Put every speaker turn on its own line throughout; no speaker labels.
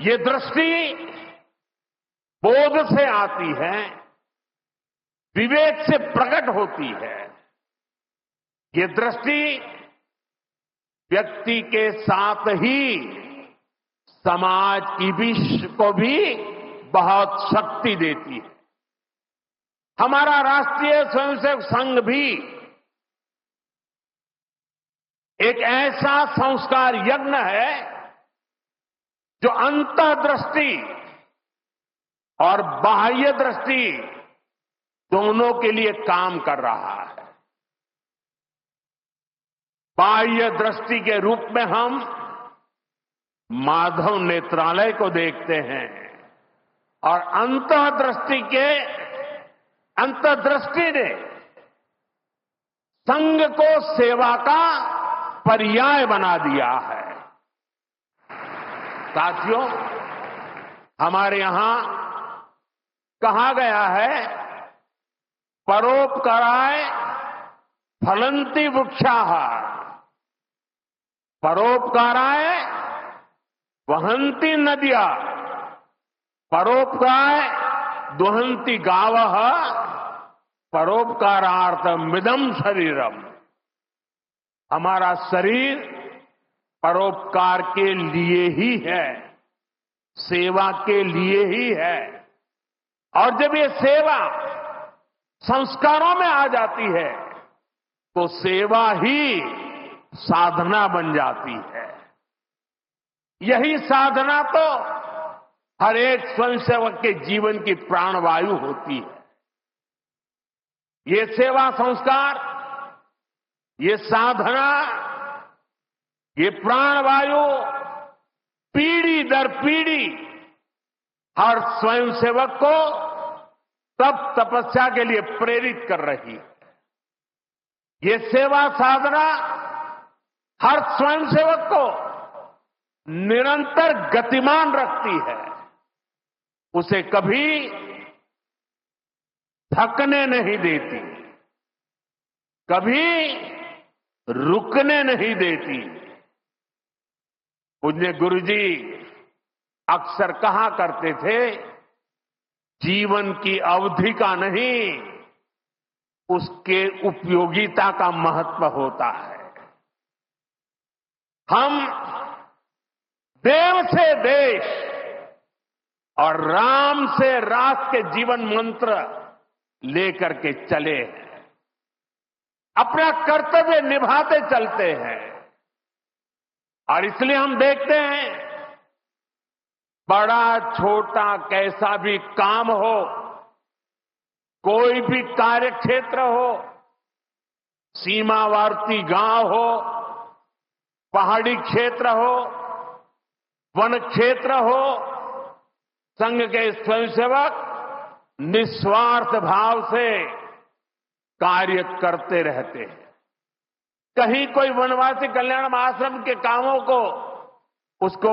ये दृष्टि बोध से आती है, विवेक से प्रकट होती है। ये दृष्टि व्यक्ति के साथ ही समाज की को भी बहुत शक्ति देती है। हमारा राष्ट्रीय स्वयंसेवक संघ भी एक ऐसा संस्कार यज्ञ है जो अंतर्दृष्टि और बाह्य दृष्टि दोनों के लिए काम कर रहा है। बाह्य दृष्टि के रूप में हम माधव नेत्रालय को देखते हैं और अंतर्दृष्टि ने संघ को सेवा का पर्याय बना दिया है। साथियों, हमारे यहां कहा गया है, परोपकाराय फलंति वृक्षाः, परोपकाराय वहन्ति नद्यः, परोपकाराय दुहन्ति गावः, परोपकारार्थमिदं शरीरम। हमारा शरीर परोपकार के लिए ही है, सेवा के लिए ही है। और जब ये सेवा संस्कारों में आ जाती है तो सेवा ही साधना बन जाती है। यही साधना तो हर एक स्वयंसेवक के जीवन की प्राणवायु होती है। ये सेवा संस्कार, ये साधना, ये प्राणवायु पीढ़ी दर पीढ़ी हर स्वयंसेवक को तप तपस्या के लिए प्रेरित कर रही है। ये सेवा साधना हर स्वयंसेवक को निरंतर गतिमान रखती है, उसे कभी थकने नहीं देती, कभी रुकने नहीं देती। पूज्य गुरुजी अक्सर कहा करते थे, जीवन की अवधि का नहीं, उसके उपयोगिता का महत्व होता है। हम देव से देश और राम से राष्ट्र के जीवन मंत्र लेकर के चले हैं, अपना कर्तव्य निभाते चलते हैं। और इसलिए हम देखते हैं, बड़ा छोटा कैसा भी काम हो, कोई भी कार्य क्षेत्र हो, सीमावर्ती गांव हो, पहाड़ी क्षेत्र हो, वन क्षेत्र हो, संघ के स्वयंसेवक निस्वार्थ भाव से कार्य करते रहते हैं। कहीं कोई वनवासी कल्याण आश्रम के कामों को उसको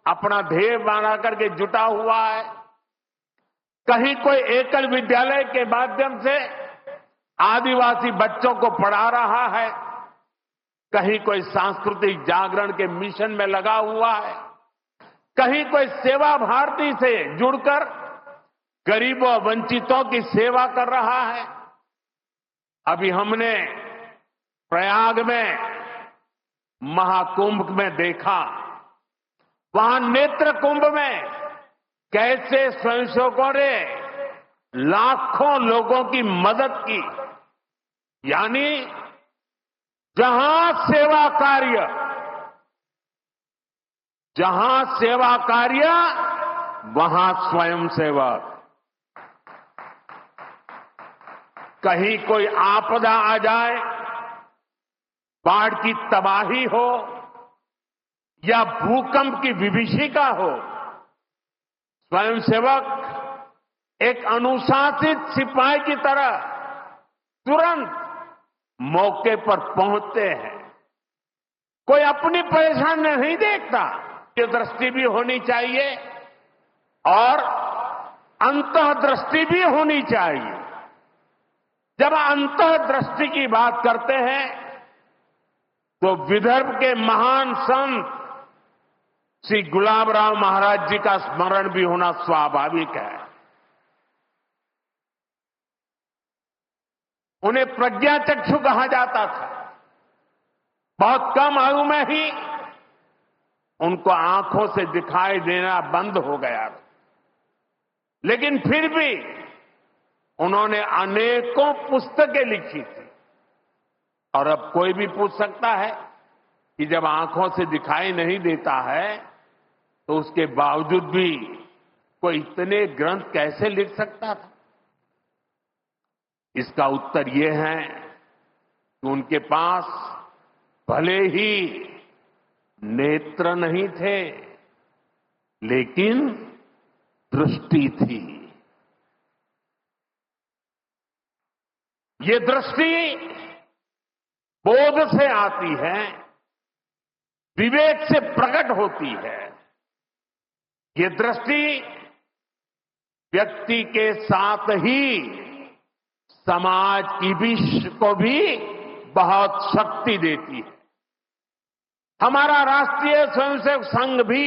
अपना ध्येय बना करके जुटा हुआ है, कहीं कोई एकल विद्यालय के माध्यम से आदिवासी बच्चों को पढ़ा रहा है, कहीं कोई सांस्कृतिक जागरण के मिशन में लगा हुआ है, कहीं कोई सेवा भारती से जुड़कर गरीबों वंचितों की सेवा कर रहा है। अभी हमने प्रयाग में महाकुंभ में देखा, वहां नेत्र कुंभ में कैसे स्वयंसेवकों ने लाखों लोगों की मदद की। यानी जहां सेवा कार्य वहां स्वयंसेवक। कहीं कोई आपदा आ जाए, बाढ़ की तबाही हो या भूकंप की विभीषिका हो, स्वयंसेवक एक अनुशासित सिपाही की तरह तुरंत मौके पर पहुंचते हैं। कोई अपनी परेशानी नहीं देखता। ये दृष्टि भी होनी चाहिए और अंतर्दृष्टि भी होनी चाहिए। जब अंतर्दृष्टि की बात करते हैं तो विदर्भ के महान संत श्री गुलाब राव महाराज जी का स्मरण भी होना स्वाभाविक है। उन्हें प्रज्ञाचक्षु कहा जाता था। बहुत कम आयु में ही उनको आंखों से दिखाई देना बंद हो गया था, लेकिन फिर भी उन्होंने अनेकों पुस्तकें लिखी थी। और अब कोई भी पूछ सकता है कि जब आंखों से दिखाई नहीं देता है तो उसके बावजूद भी कोई इतने ग्रंथ कैसे लिख सकता था? इसका उत्तर यह है कि उनके पास भले ही नेत्र नहीं थे, लेकिन दृष्टि थी। ये दृष्टि बोध से आती है, विवेक से प्रकट होती है। ये दृष्टि व्यक्ति के साथ ही समाज की को भी बहुत शक्ति देती है। हमारा राष्ट्रीय स्वयंसेवक संघ भी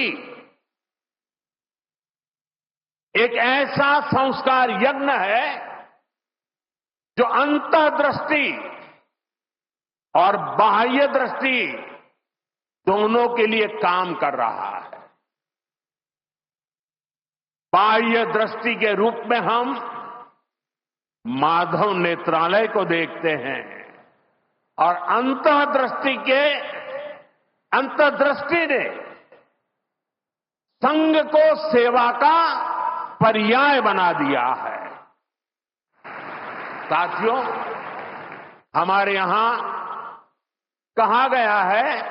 एक ऐसा संस्कार यज्ञ है जो अंतर्दृष्टि और बाह्य दृष्टि दोनों के लिए काम कर रहा है। बाह्य दृष्टि के रूप में हम माधव नेत्रालय को देखते हैं और अंतर्दृष्टि ने संघ को सेवा का पर्याय बना दिया है। साथियों, हमारे यहां कहा गया है,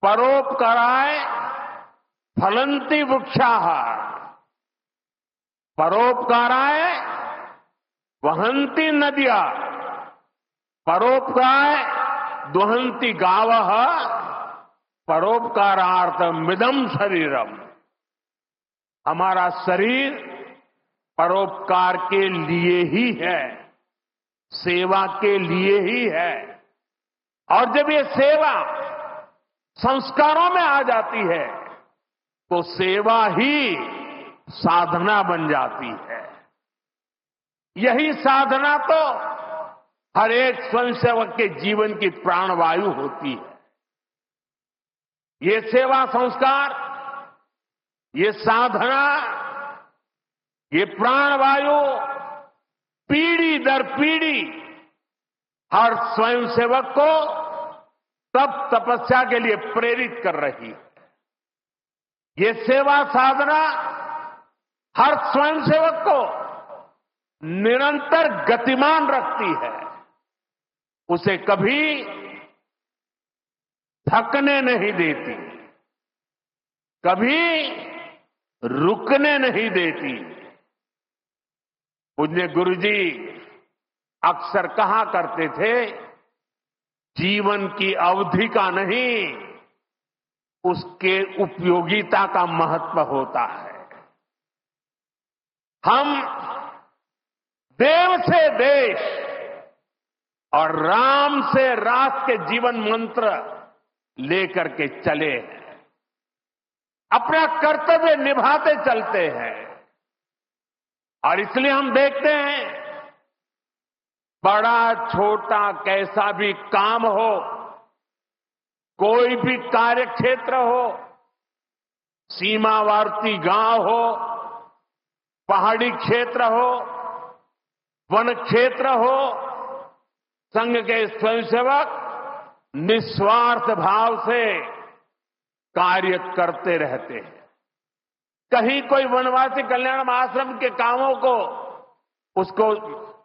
परोपकाराय फलंति वृक्षाः, परोपकाराय वहन्ति नद्या, परोपकाराय दुहन्ति गावः, परोपकारार्थमिदं शरीरम। हमारा शरीर परोपकार के लिए ही है, सेवा के लिए ही है। और जब ये सेवा संस्कारों में आ जाती है तो सेवा ही साधना बन जाती है। यही साधना तो हर एक स्वयंसेवक के जीवन की प्राणवायु होती है। ये सेवा संस्कार, ये साधना, ये प्राणवायु पीढ़ी दर पीढ़ी हर स्वयंसेवक को तप तपस्या के लिए प्रेरित कर रही है। ये सेवा साधना हर स्वयंसेवक को निरंतर गतिमान रखती है, उसे कभी थकने नहीं देती, कभी रुकने नहीं देती। पूज्य गुरुजी अक्सर कहा करते थे, जीवन की अवधि का नहीं, उसके उपयोगिता का महत्व होता है। हम देव से देश और राम से राष्ट्र के जीवन मंत्र लेकर के चले हैं, अपना कर्तव्य निभाते चलते हैं। और इसलिए हम देखते हैं, बड़ा छोटा कैसा भी काम हो, कोई भी कार्य क्षेत्र हो, सीमावर्ती गांव हो, पहाड़ी क्षेत्र हो, वन क्षेत्र हो, संघ के स्वयंसेवक निस्वार्थ भाव से कार्य करते रहते हैं। कहीं कोई वनवासी कल्याण आश्रम के कामों को उसको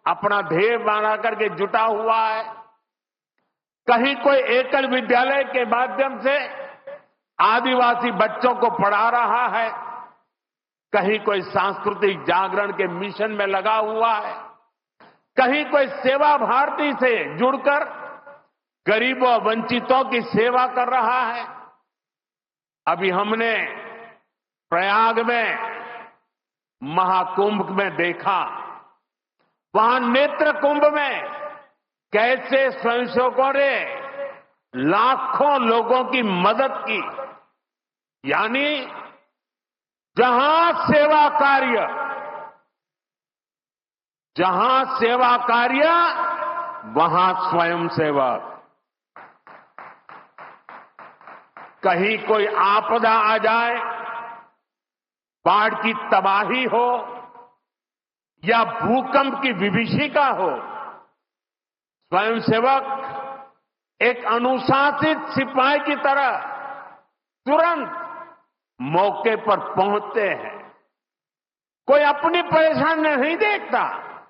अपना ध्येय बना करके जुटा हुआ है, कहीं कोई एकल विद्यालय के माध्यम से आदिवासी बच्चों को पढ़ा रहा है, कहीं कोई सांस्कृतिक जागरण के मिशन में लगा हुआ है, कहीं कोई सेवा भारती से जुड़कर गरीबों वंचितों की सेवा कर रहा है। अभी हमने प्रयाग में महाकुंभ में देखा, वहां नेत्र कुंभ में कैसे स्वयंसेवकों ने लाखों लोगों की मदद की। यानी जहां सेवा कार्य वहां स्वयं सेवक। कहीं कोई आपदा आ जाए, बाढ़ की तबाही हो या भूकंप की विभीषिका हो, स्वयंसेवक एक अनुशासित सिपाही की तरह तुरंत मौके पर पहुंचते हैं। कोई अपनी परेशानी नहीं देखता,